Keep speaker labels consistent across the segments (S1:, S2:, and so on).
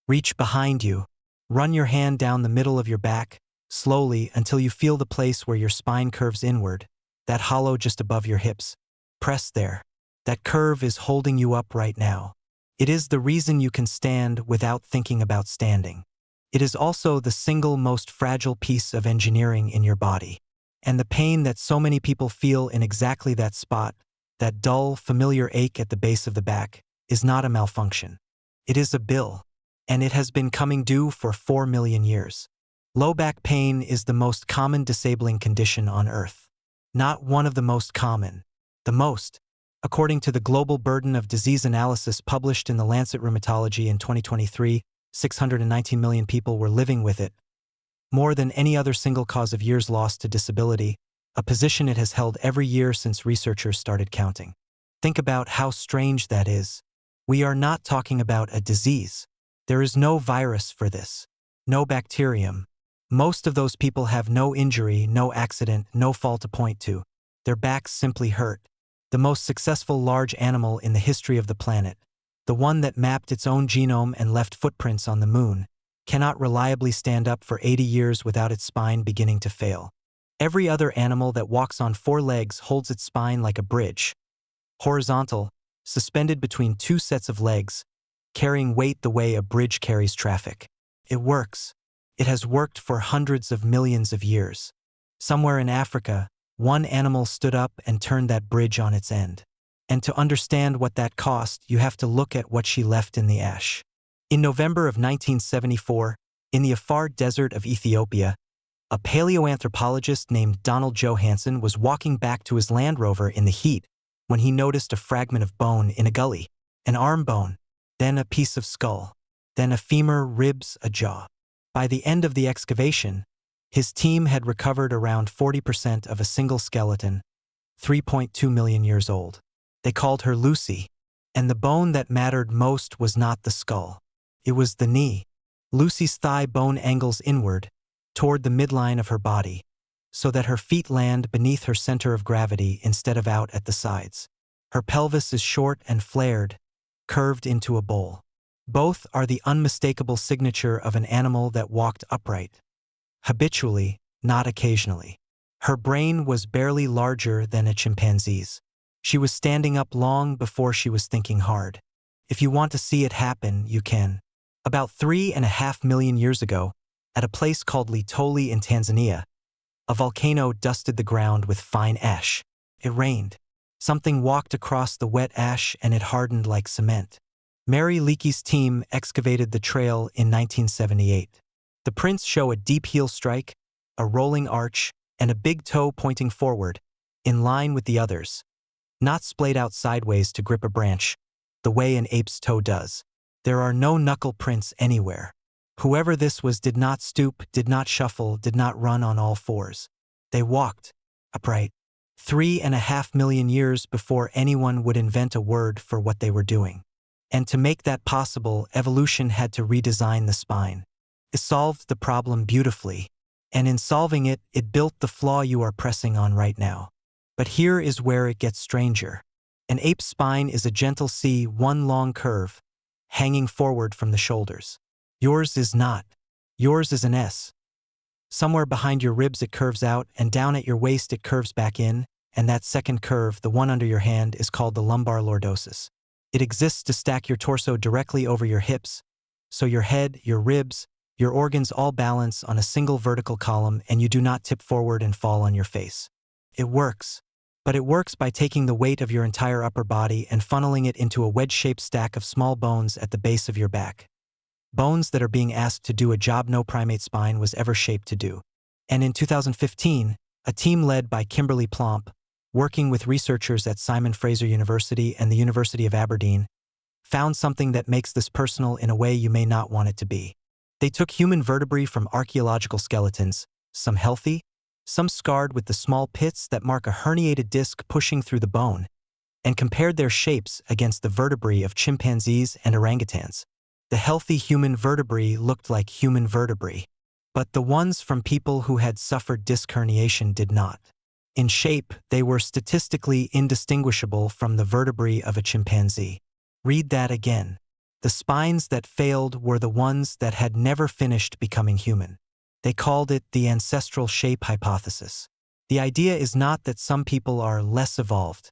S1: Reach behind you. Run your hand down the middle of your back, slowly until you feel the place where your spine curves inward, that hollow just above your hips. Press there. That curve is holding you up right now. It is the reason you can stand without thinking about standing. It is also the single most fragile piece of engineering in your body. And the pain that so many people feel in exactly that spot, that dull, familiar ache at the base of the back, is not a malfunction. It is a bill, and it has been coming due for 4 million years. Low back pain is the most common disabling condition on Earth. Not one of the most common. The most. According to the Global Burden of Disease Analysis published in the Lancet Rheumatology in 2023, 619 million people were living with it. More than any other single cause of years lost to disability, a position it has held every year since researchers started counting. Think about how strange that is. We are not talking about a disease. There is no virus for this. No bacterium. Most of those people have no injury, no accident, no fall to point to. Their backs simply hurt. The most successful large animal in the history of the planet, the one that mapped its own genome and left footprints on the moon, cannot reliably stand up for 80 years without its spine beginning to fail. Every other animal that walks on 4 legs holds its spine like a bridge, horizontal, suspended between 2 sets of legs, carrying weight the way a bridge carries traffic. It works. It has worked for hundreds of millions of years. Somewhere in Africa, one animal stood up and turned that bridge on its end. And to understand what that cost, you have to look at what she left in the ash. In November of 1974, in the Afar Desert of Ethiopia, a paleoanthropologist named Donald Johanson was walking back to his Land Rover in the heat when he noticed a fragment of bone in a gully, an arm bone, then a piece of skull, then a femur, ribs, a jaw. By the end of the excavation, his team had recovered around 40% of a single skeleton, 3.2 million years old. They called her Lucy, and the bone that mattered most was not the skull. It was the knee. Lucy's thigh bone angles inward, toward the midline of her body, so that her feet land beneath her center of gravity instead of out at the sides. Her pelvis is short and flared, curved into a bowl. Both are the unmistakable signature of an animal that walked upright. Habitually, not occasionally. Her brain was barely larger than a chimpanzee's. She was standing up long before she was thinking hard. If you want to see it happen, you can. About 3.5 million years ago, at a place called Laetoli in Tanzania, a volcano dusted the ground with fine ash. It rained. Something walked across the wet ash and it hardened like cement. Mary Leakey's team excavated the trail in 1978. The prints show a deep heel strike, a rolling arch, and a big toe pointing forward, in line with the others. Not splayed out sideways to grip a branch, the way an ape's toe does. There are no knuckle prints anywhere. Whoever this was did not stoop, did not shuffle, did not run on all fours. They walked, upright, 3.5 million years before anyone would invent a word for what they were doing. And to make that possible, evolution had to redesign the spine. It solved the problem beautifully, and in solving it, it built the flaw you are pressing on right now. But here is where it gets stranger. An ape's spine is a gentle C, one long curve, hanging forward from the shoulders. Yours is not. Yours is an S. Somewhere behind your ribs it curves out, and down at your waist it curves back in, and that second curve, the one under your hand, is called the lumbar lordosis. It exists to stack your torso directly over your hips, so your head, your ribs, your organs all balance on a single vertical column and you do not tip forward and fall on your face. It works. But it works by taking the weight of your entire upper body and funneling it into a wedge-shaped stack of small bones at the base of your back. Bones that are being asked to do a job no primate spine was ever shaped to do. And in 2015, a team led by Kimberly Plomp, working with researchers at Simon Fraser University and the University of Aberdeen, found something that makes this personal in a way you may not want it to be. They took human vertebrae from archaeological skeletons, some healthy, some scarred with the small pits that mark a herniated disc pushing through the bone, and compared their shapes against the vertebrae of chimpanzees and orangutans. The healthy human vertebrae looked like human vertebrae, but the ones from people who had suffered disc herniation did not. In shape, they were statistically indistinguishable from the vertebrae of a chimpanzee. Read that again. The spines that failed were the ones that had never finished becoming human. They called it the ancestral shape hypothesis. The idea is not that some people are less evolved.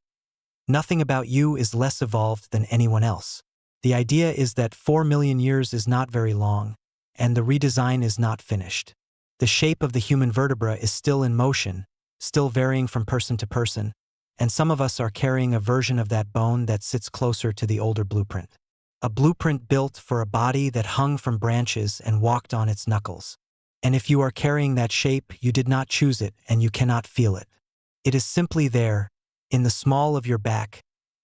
S1: Nothing about you is less evolved than anyone else. The idea is that 4 million years is not very long, and the redesign is not finished. The shape of the human vertebra is still in motion, still varying from person to person, and some of us are carrying a version of that bone that sits closer to the older blueprint. A blueprint built for a body that hung from branches and walked on its knuckles. And if you are carrying that shape, you did not choose it and you cannot feel it. It is simply there, in the small of your back,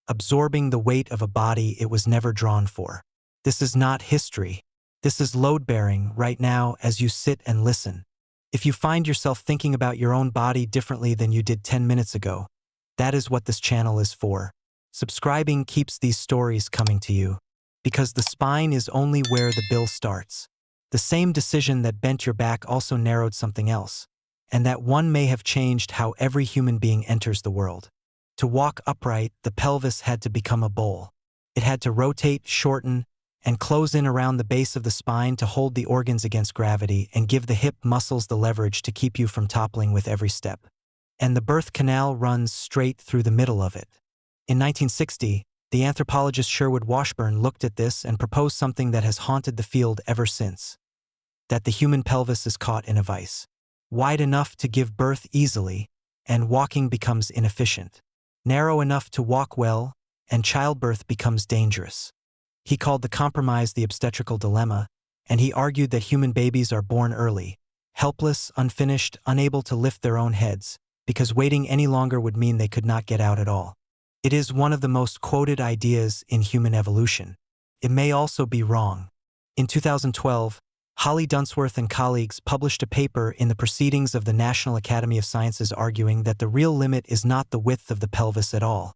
S1: absorbing the weight of a body it was never drawn for. This is not history. This is load-bearing right now as you sit and listen. If you find yourself thinking about your own body differently than you did 10 minutes ago, that is what this channel is for. Subscribing keeps these stories coming to you, because the spine is only where the bill starts. The same decision that bent your back also narrowed something else, and that one may have changed how every human being enters the world. To walk upright, the pelvis had to become a bowl. It had to rotate, shorten, and close in around the base of the spine to hold the organs against gravity and give the hip muscles the leverage to keep you from toppling with every step. And the birth canal runs straight through the middle of it. In 1960, the anthropologist Sherwood Washburn looked at this and proposed something that has haunted the field ever since: that the human pelvis is caught in a vise, wide enough to give birth easily, and walking becomes inefficient, narrow enough to walk well, and childbirth becomes dangerous. He called the compromise the obstetrical dilemma, and he argued that human babies are born early, helpless, unfinished, unable to lift their own heads, because waiting any longer would mean they could not get out at all. It is one of the most quoted ideas in human evolution. It may also be wrong. In 2012, Holly Dunsworth and colleagues published a paper in the Proceedings of the National Academy of Sciences arguing that the real limit is not the width of the pelvis at all.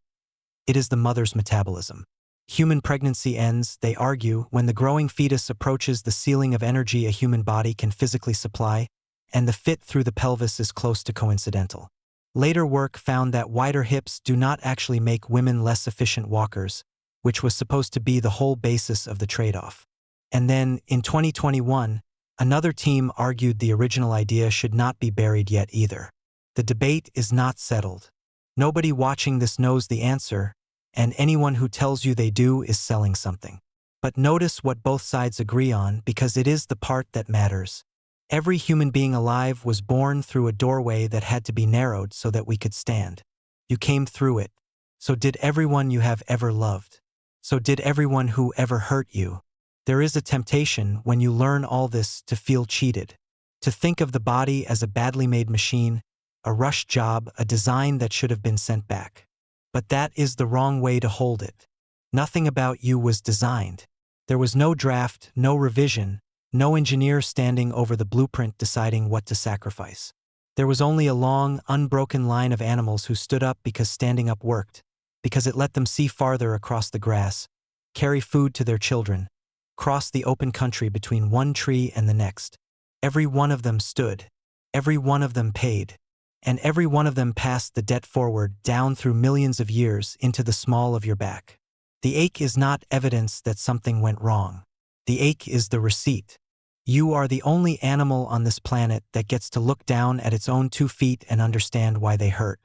S1: It is the mother's metabolism. Human pregnancy ends, they argue, when the growing fetus approaches the ceiling of energy a human body can physically supply, and the fit through the pelvis is close to coincidental. Later work found that wider hips do not actually make women less efficient walkers, which was supposed to be the whole basis of the trade-off. And then, in 2021, another team argued the original idea should not be buried yet either. The debate is not settled. Nobody watching this knows the answer, and anyone who tells you they do is selling something. But notice what both sides agree on, because it is the part that matters. Every human being alive was born through a doorway that had to be narrowed so that we could stand. You came through it. So did everyone you have ever loved. So did everyone who ever hurt you. There is a temptation, when you learn all this, to feel cheated. To think of the body as a badly made machine, a rushed job, a design that should have been sent back. But that is the wrong way to hold it. Nothing about you was designed. There was no draft, no revision, no engineer standing over the blueprint deciding what to sacrifice. There was only a long, unbroken line of animals who stood up because standing up worked, because it let them see farther across the grass, carry food to their children, cross the open country between one tree and the next. Every one of them stood. Every one of them paid. And every one of them passed the debt forward down through millions of years into the small of your back. The ache is not evidence that something went wrong. The ache is the receipt. You are the only animal on this planet that gets to look down at its own 2 feet and understand why they hurt.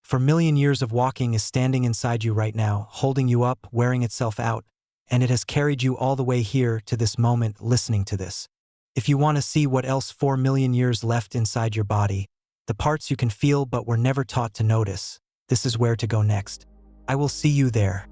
S1: For million years of walking is standing inside you right now, holding you up, wearing itself out, and it has carried you all the way here to this moment listening to this. If you want to see what else 4 million years left inside your body, the parts you can feel but were never taught to notice, this is where to go next. I will see you there.